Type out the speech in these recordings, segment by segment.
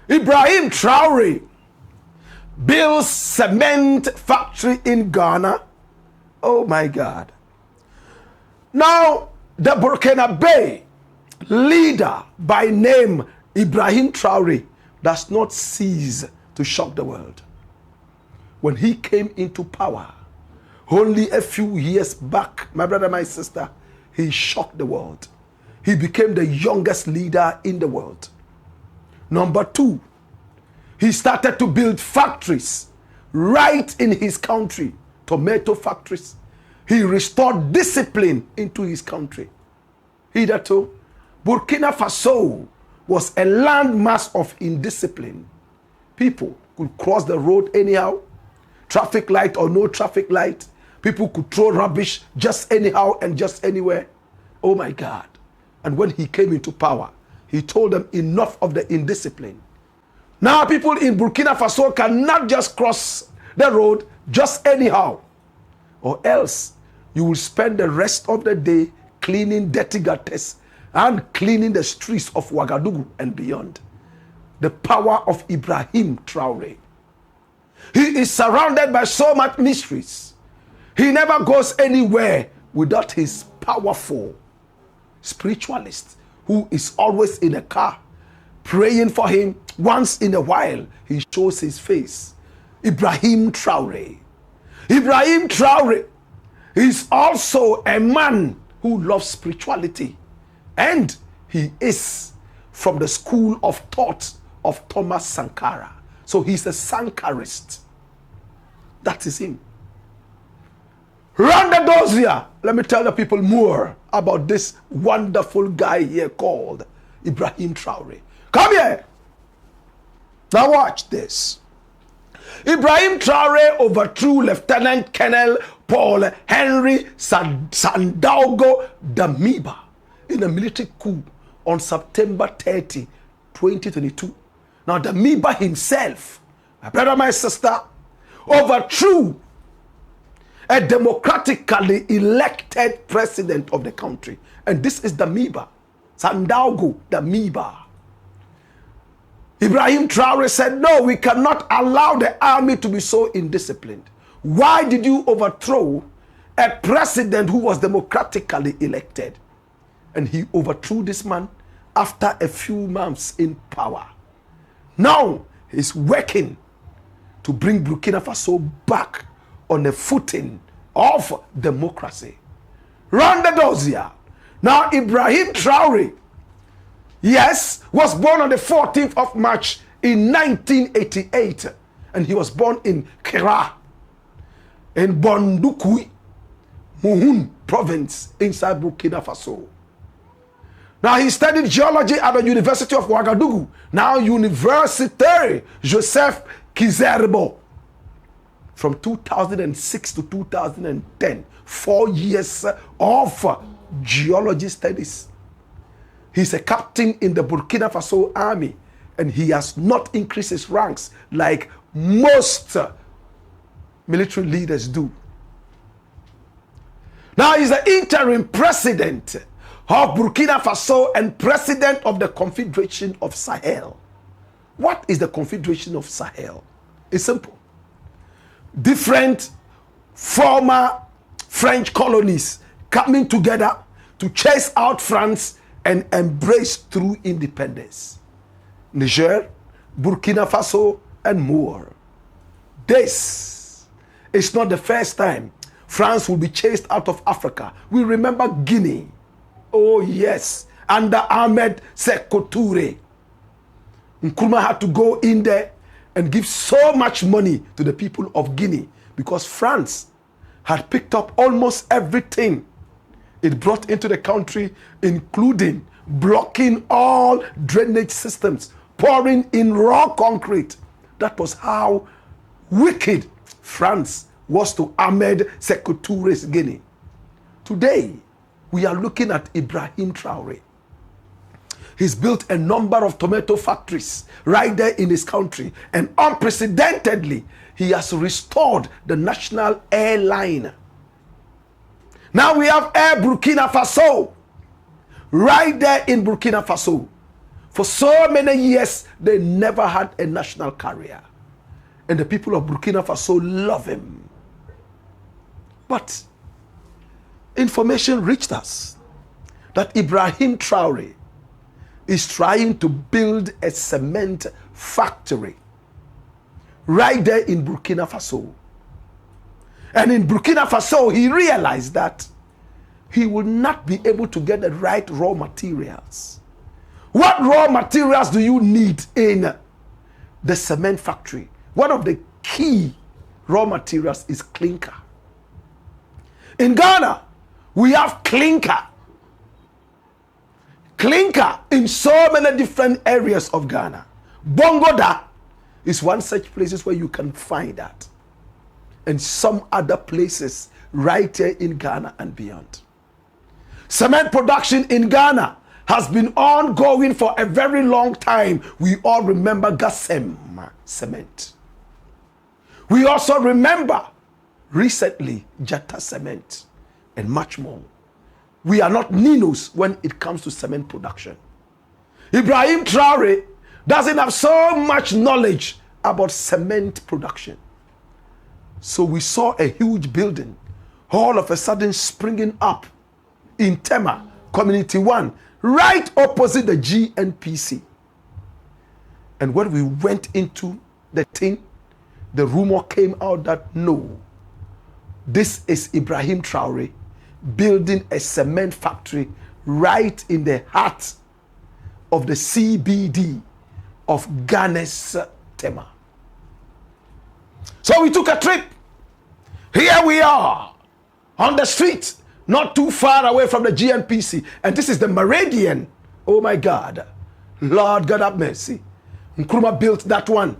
Ibrahim Traore builds cement factory in Ghana. Oh my God. Now, the Burkinafaso leader by name Ibrahim Traore does not cease to shock the world. When he came into power, only a few years back, my brother, my sister, he shocked the world. He became the youngest leader in the world. Number two, he started to build factories right in his country, tomato factories. He restored discipline into his country. Hitherto, Burkina Faso was a landmass of indiscipline. People could cross the road anyhow, traffic light or no traffic light. People could throw rubbish just anyhow and just anywhere. Oh my God. And when he came into power, he told them enough of the indiscipline. Now people in Burkina Faso cannot just cross the road just anyhow, or else you will spend the rest of the day cleaning dirty gutters and cleaning the streets of Ouagadougou and beyond. The power of Ibrahim Traore. He is surrounded by so much mysteries. He never goes anywhere without his powerful spiritualist who is always in a car praying for him. Once in a while, he shows his face. Ibrahim Traore. Ibrahim Traore is also a man who loves spirituality. And he is from the school of thought of Thomas Sankara. So he's a Sankarist. That is him. Round the doors here. Let me tell the people more about this wonderful guy here called Ibrahim Traore. Come here. Now watch this. Ibrahim Traore overthrew Lieutenant Colonel Paul Henry Sandaogo Damiba in a military coup on September 30, 2022. Now Damiba himself, my brother, my sister, overthrew a democratically elected president of the country. And this is Damiba, Sandaogo Damiba. Ibrahim Traore said, no, we cannot allow the army to be so indisciplined. Why did you overthrow a president who was democratically elected? And he overthrew this man after a few months in power. Now he's working to bring Burkina Faso back on a footing of democracy. Round the doors here. Now Ibrahim Traore, yes, was born on the 14th of March in 1988. And he was born in Kera, in Bondukui, Mohun province inside Burkina Faso. Now he studied geology at the University of Ouagadougou, now Université Joseph Kizerbo, from 2006 to 2010, 4 years of geology studies. He's a captain in the Burkina Faso army, and he has not increased his ranks like most military leaders do. Now he's the interim president of Burkina Faso and president of the Confederation of Sahel. What is the Confederation of Sahel? It's simple. Different former French colonies coming together to chase out France and embrace true independence. Niger, Burkina Faso, and more. This is not the first time France will be chased out of Africa. We remember Guinea. Oh yes, under Ahmed Sékou Touré. Nkrumah had to go in there and give so much money to the people of Guinea because France had picked up almost everything it brought into the country, including blocking all drainage systems, pouring in raw concrete. That was how wicked France was to Ahmed Sékou Touré's Guinea. Today, we are looking at Ibrahim Traore. He's built a number of tomato factories right there in his country, and unprecedentedly, he has restored the national airline. Now we have Air Burkina Faso. right there in Burkina Faso. For so many years, they never had a national carrier. And the people of Burkina Faso love him. But information reached us that Ibrahim Traore is trying to build a cement factory right there in Burkina Faso. And in Burkina Faso, he realized that he will not be able to get the right raw materials. What raw materials do you need in the cement factory? One of the key raw materials is clinker. In Ghana, we have clinker. Clinker in so many different areas of Ghana. Bongoda is one such places where you can find that. And some other places right here in Ghana and beyond. Cement production in Ghana has been ongoing for a very long time. We all remember Gasem cement. We also remember recently Jata cement and much more. We are not Ninos when it comes to cement production. Ibrahim Traore doesn't have so much knowledge about cement production. So we saw a huge building all of a sudden springing up in Tema, Community 1, right opposite the GNPC. And when we went into the thing, the rumor came out that no, this is Ibrahim Traore building a cement factory right in the heart of the CBD of Ghana's Tema. So we took a trip. Here we are on the street, not too far away from the GNPC. And this is the Meridian. Oh my God. Lord God have mercy. Nkrumah built that one.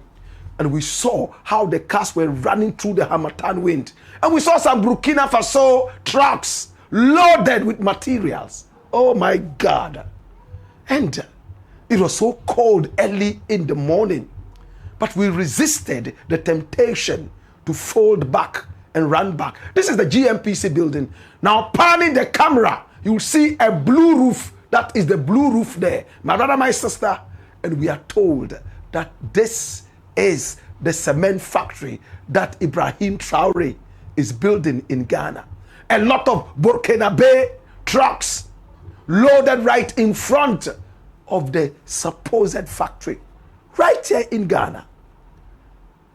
And we saw how the cars were running through the Hamatan wind. And we saw some Burkina Faso trucks loaded with materials. Oh my God. And it was so cold early in the morning. But we resisted the temptation to fold back and run back. This is the GMPC building. Now, panning the camera, you'll see a blue roof. That is the blue roof there. My brother, my sister, and we are told that this is the cement factory that Ibrahim Traore is building in Ghana. A lot of Burkinabe trucks loaded right in front of the supposed factory, right here in Ghana.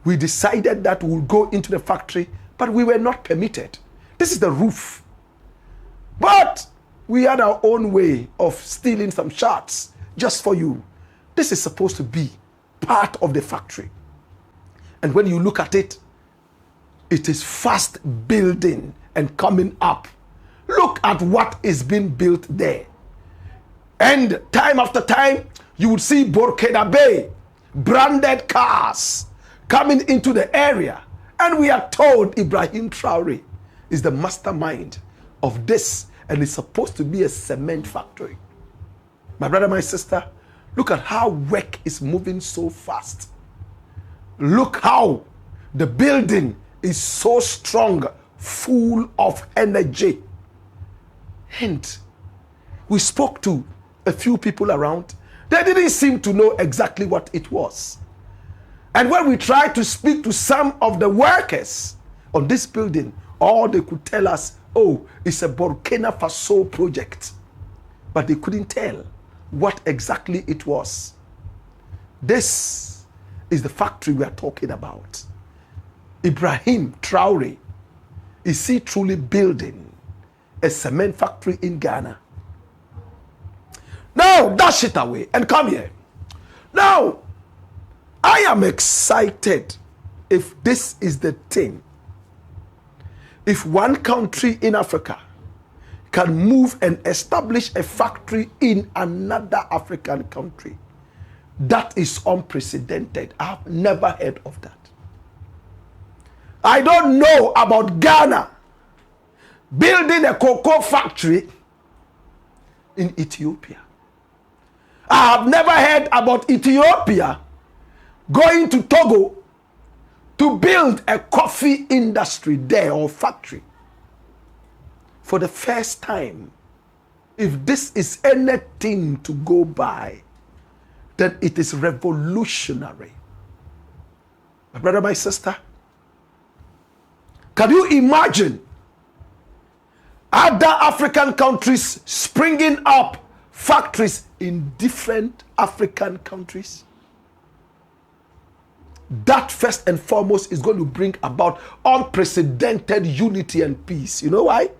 We decided that we'll go into the factory, but we were not permitted. This is the roof. But we had our own way of stealing some shots just for you. This is supposed to be part of the factory. And when you look at it, it is fast building and coming up. Look at what is being built there. And time after time, you would see Burkinabe branded cars coming into the area. And we are told Ibrahim Traore is the mastermind of this, and it's supposed to be a cement factory. My brother, my sister, look at how work is moving so fast. Look how the building is so strong, full of energy. And we spoke to a few people around. They didn't seem to know exactly what it was. And when we tried to speak to some of the workers on this building, all they could tell us, oh, it's a Burkina Faso project. But they couldn't tell what exactly it was. This is the factory we are talking about. Ibrahim Traore, is he truly building a cement factory in Ghana? Now, dash it away and come here. Now, I am excited if this is the thing. If one country in Africa can move and establish a factory in another African country, that is unprecedented. I've never heard of that. I don't know about Ghana building a cocoa factory in Ethiopia. I have never heard about Ethiopia going to Togo to build a coffee industry there or factory. For the first time, If this is anything to go by, then it is revolutionary. My brother, my sister, can you imagine other African countries springing up factories in different African countries? That first and foremost is going to bring about unprecedented unity and peace. You know why?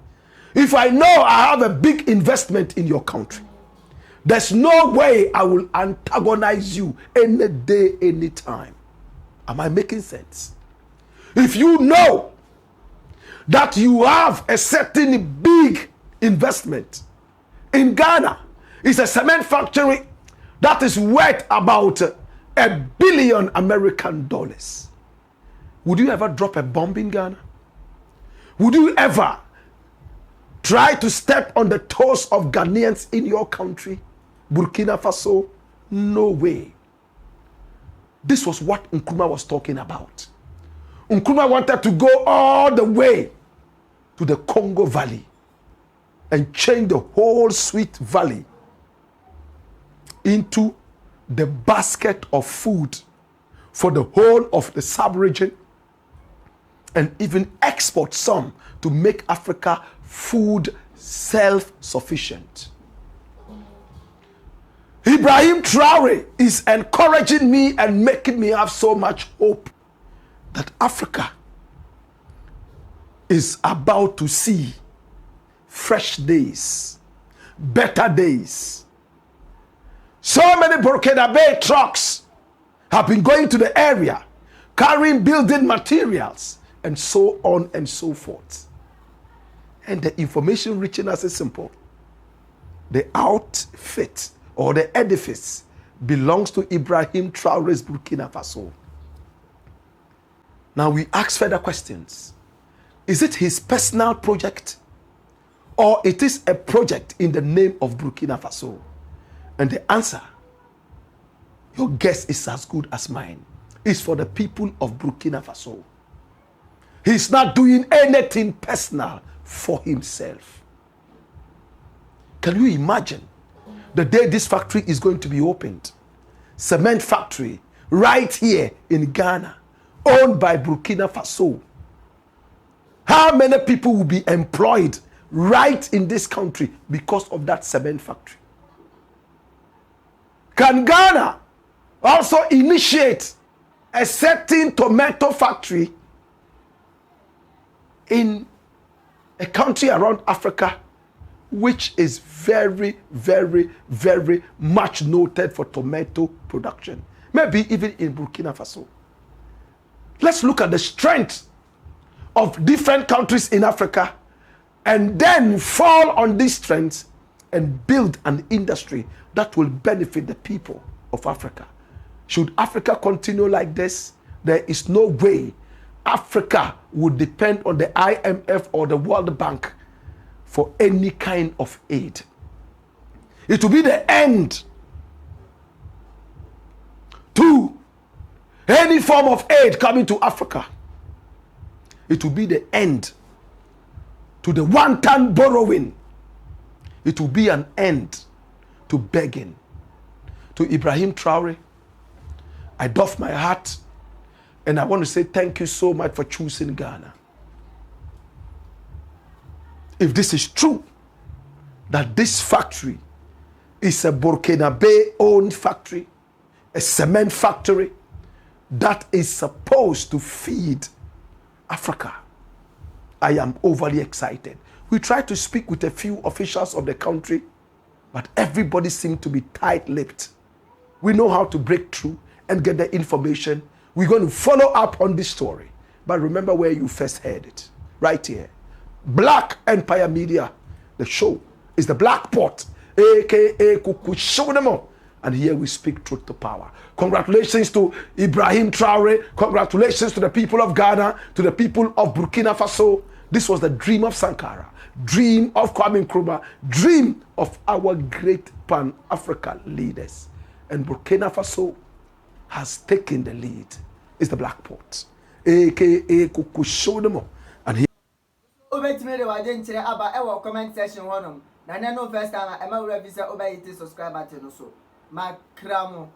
If I know I have a big investment in your country, there's no way I will antagonize you any day, any time. Am I making sense? If you know that you have a certain big investment in Ghana, it's a cement factory that is worth about $1 billion American dollars. Would you ever drop a bomb in Ghana? Would you ever try to step on the toes of Ghanaians in your country? Burkina Faso? No way. This was what Nkrumah was talking about. Nkrumah wanted to go all the way to the Congo Valley and change the whole Sweet Valley into the basket of food for the whole of the sub-region, and even export some to make Africa food self-sufficient. Ibrahim Traore is encouraging me and making me have so much hope that Africa is about to see fresh days, better days. So many Burkina trucks have been going to the area, carrying building materials, and so on and so forth. And the information reaching us is simple. The outfit or the edifice belongs to Ibrahim Traore's Burkina Faso. Now we ask further questions. Is it his personal project, or it is a project in the name of Burkina Faso? And the answer, your guess is as good as mine. It's for the people of Burkina Faso. He's not doing anything personal for himself. Can you imagine the day this factory is going to be opened? Cement factory right here in Ghana, owned by Burkina Faso. How many people will be employed right in this country because of that cement factory? Can Ghana also initiate a certain tomato factory in a country around Africa which is very, very, very much noted for tomato production? Maybe even in Burkina Faso. Let's look at the strength of different countries in Africa and then fall on these strengths and build an industry that will benefit the people of Africa. Should Africa continue like this, there is no way Africa would depend on the IMF or the World Bank for any kind of aid. It will be the end to any form of aid coming to Africa. It will be the end to the one-time borrowing. It will be an end to begging. To Ibrahim Traore, I doff my hat and I want to say thank you so much for choosing Ghana. If this is true, that this factory is a Burkina-owned factory, a cement factory that is supposed to feed Africa, I am overly excited. We tried to speak with a few officials of the country, but everybody seemed to be tight-lipped. We know how to break through and get the information. We're going to follow up on this story. But remember where you first heard it. Right here. Black Empire Media. The show is the Black Pot, a.k.a. Kukushonemo. And here we speak truth to power. Congratulations to Ibrahim Traore. Congratulations to the people of Ghana, to the people of Burkina Faso. This was the dream of Sankara, dream of Kwame Nkrumah, dream of our great Pan-African leaders. And Burkina Faso has taken the lead. It's the Black Pot, a.k.a. Kukushonemo. And here... Comment section na no first time am I ready say over 80 subscribe button so makramo